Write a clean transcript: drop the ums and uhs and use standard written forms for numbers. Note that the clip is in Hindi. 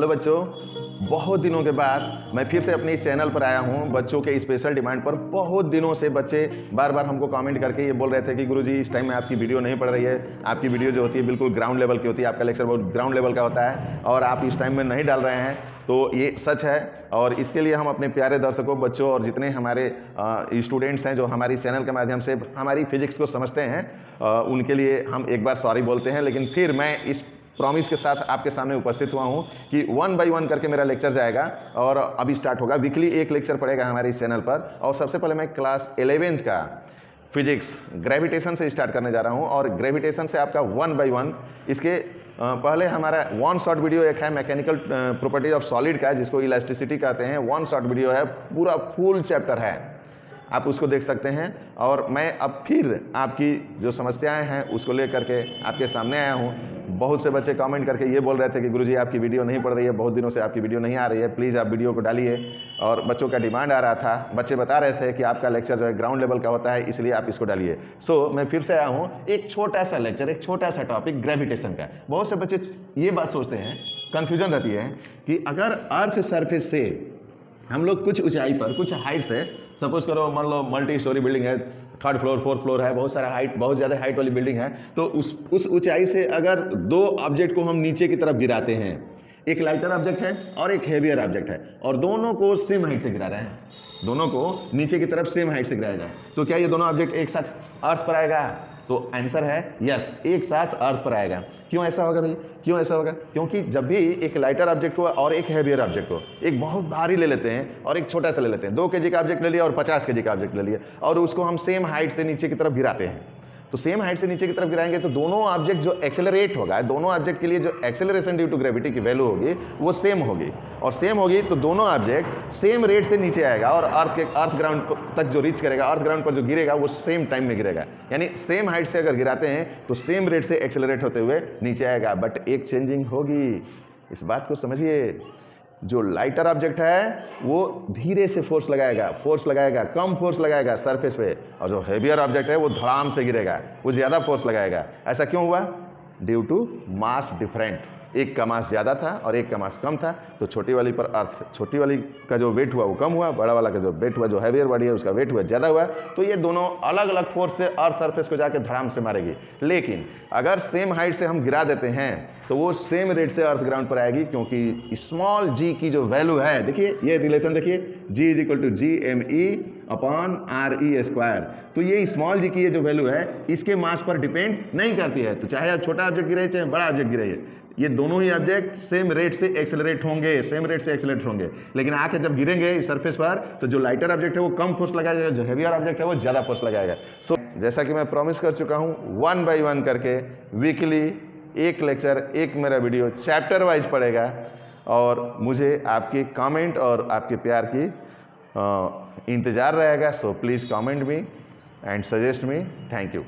हेलो बच्चों, बहुत दिनों के बाद मैं फिर से अपने इस चैनल पर आया हूं। बच्चों के स्पेशल डिमांड पर बहुत दिनों से बच्चे बार बार हमको कमेंट करके ये बोल रहे थे कि गुरुजी इस टाइम में आपकी वीडियो नहीं पड़ रही है, आपकी वीडियो जो होती है बिल्कुल ग्राउंड लेवल की होती है, आपका लेक्चर बहुत ग्राउंड लेवल का होता है और आप इस टाइम में नहीं डाल रहे हैं। तो ये सच है और इसके लिए हम अपने प्यारे दर्शकों, बच्चों और जितने हमारे स्टूडेंट्स हैं जो हमारी चैनल के माध्यम से हमारी फिजिक्स को समझते हैं, उनके लिए हम एक बार सॉरी बोलते हैं। लेकिन फिर मैं इस प्रॉमिस के साथ आपके सामने उपस्थित हुआ हूं कि 1 बाय 1 करके मेरा लेक्चर जाएगा और अभी स्टार्ट होगा। वीकली एक लेक्चर पड़ेगा हमारे इस चैनल पर और सबसे पहले मैं क्लास 11th का फिजिक्स ग्रेविटेशन से स्टार्ट करने जा रहा हूं और ग्रेविटेशन से आपका 1 बाय 1 इसके पहले हमारा वन शॉर्ट वीडियो एक है मैकेनिकल प्रॉपर्टीज ऑफ सॉलिड का, जिसको इलास्टिसिटी कहते हैं। वन शॉर्ट वीडियो है, पूरा फुल चैप्टर है, आप उसको देख सकते हैं। और मैं अब फिर आपकी जो समस्याएं हैं उसको लेकर के आपके सामने आया हूं। बहुत से बच्चे कमेंट करके ये बोल रहे थे कि गुरुजी आपकी वीडियो नहीं पड़ रही है, बहुत दिनों से आपकी वीडियो नहीं आ रही है, प्लीज़ आप वीडियो को डालिए। और बच्चों का डिमांड आ रहा था, बच्चे बता रहे थे कि आपका लेक्चर जो है ग्राउंड लेवल का होता है, इसलिए आप इसको डालिए। सो मैं फिर से आया हूँ, एक छोटा सा लेक्चर, एक छोटा सा टॉपिक ग्रेविटेशन का। बहुत से बच्चे ये बात सोचते हैं, कन्फ्यूजन रहती है कि अगर अर्थ सरफेस से हम लोग कुछ ऊंचाई पर, कुछ हाइट से, सपोज करो मान लो मल्टी स्टोरी बिल्डिंग है, 3rd फ्लोर 4th फ्लोर है, बहुत सारा हाइट, बहुत ज़्यादा हाइट वाली बिल्डिंग है, तो उस ऊंचाई से अगर दो ऑब्जेक्ट को हम नीचे की तरफ गिराते हैं, एक लाइटर ऑब्जेक्ट है और एक हेवियर ऑब्जेक्ट है, और दोनों को सेम हाइट से गिरा रहे हैं, दोनों को नीचे की तरफ सेम हाइट से गिराया जाए, तो क्या ये दोनों ऑब्जेक्ट एक साथ अर्थ पर आएगा? तो आंसर है यस, एक साथ अर्थ पर आएगा। क्यों ऐसा होगा भाई, क्यों ऐसा होगा? क्योंकि जब भी एक लाइटर ऑब्जेक्ट को और एक हैवियर ऑब्जेक्ट को, एक बहुत भारी ले लेते हैं और एक छोटा सा ले लेते हैं, 2 kg का ऑब्जेक्ट ले लिया और 50 kg का ऑब्जेक्ट ले लिया, और उसको हम सेम हाइट से नीचे की तरफ गिराते हैं, तो सेम हाइट से नीचे की तरफ गिराएंगे तो दोनों ऑब्जेक्ट जो एक्सेलरेट होगा, दोनों ऑब्जेक्ट के लिए जो एक्सेलरेशन ड्यू टू ग्रेविटी की वैल्यू होगी वो सेम होगी, और सेम होगी तो दोनों ऑब्जेक्ट सेम रेट से नीचे आएगा और अर्थ ग्राउंड तक जो रीच करेगा, अर्थ ग्राउंड पर जो गिरेगा वो सेम टाइम में गिरेगा। यानी सेम हाइट से अगर गिराते हैं तो सेम रेट से एक्सेलरेट होते हुए नीचे आएगा, बट एक चेंजिंग होगी, इस बात को समझिए। जो लाइटर ऑब्जेक्ट है वो धीरे से फोर्स लगाएगा, कम फोर्स लगाएगा सरफेस पे, और जो हेवियर ऑब्जेक्ट है वो धड़ाम से गिरेगा, वो ज़्यादा फोर्स लगाएगा। ऐसा क्यों हुआ? ड्यू टू मास डिफरेंट, एक का मास ज़्यादा था और एक का मास कम था, तो छोटी वाली पर अर्थ, छोटी वाली का जो वेट हुआ वो कम हुआ, बड़ा वाला का जो वेट हुआ, जो हैवियर बॉडी है उसका वेट हुआ ज़्यादा हुआ, तो ये दोनों अलग अलग फोर्स से अर्थ सरफेस को जाकर धड़ाम से मारेगी। लेकिन अगर सेम हाइट से हम गिरा देते हैं तो वो सेम रेट से अर्थ ग्राउंड पर आएगी, क्योंकि स्मॉल जी की जो वैल्यू है, देखिए ये रिलेशन देखिए, G = GME/RE²। तो ये स्मॉल जी की ये जो वैल्यू है इसके मास पर डिपेंड नहीं करती है, तो चाहे छोटा ऑब्जेक्ट गिरे चाहे बड़ा ऑब्जेक्ट गिरे, ये दोनों ही ऑब्जेक्ट सेम रेट से एक्सेलरेट होंगे, लेकिन आके जब गिरेंगे इस सरफेस पर तो जो लाइटर ऑब्जेक्ट है वो कम फोर्स लगाएगा, जो हेवियर ऑब्जेक्ट है वो ज़्यादा फोर्स लगाएगा। सो जैसा कि मैं प्रॉमिस कर चुका हूँ, 1 बाय 1 करके वीकली एक लेक्चर, एक मेरा वीडियो चैप्टर वाइज पड़ेगा, और मुझे आपके कमेंट और आपके प्यार की इंतज़ार रहेगा। So please comment me and suggest me. Thank you.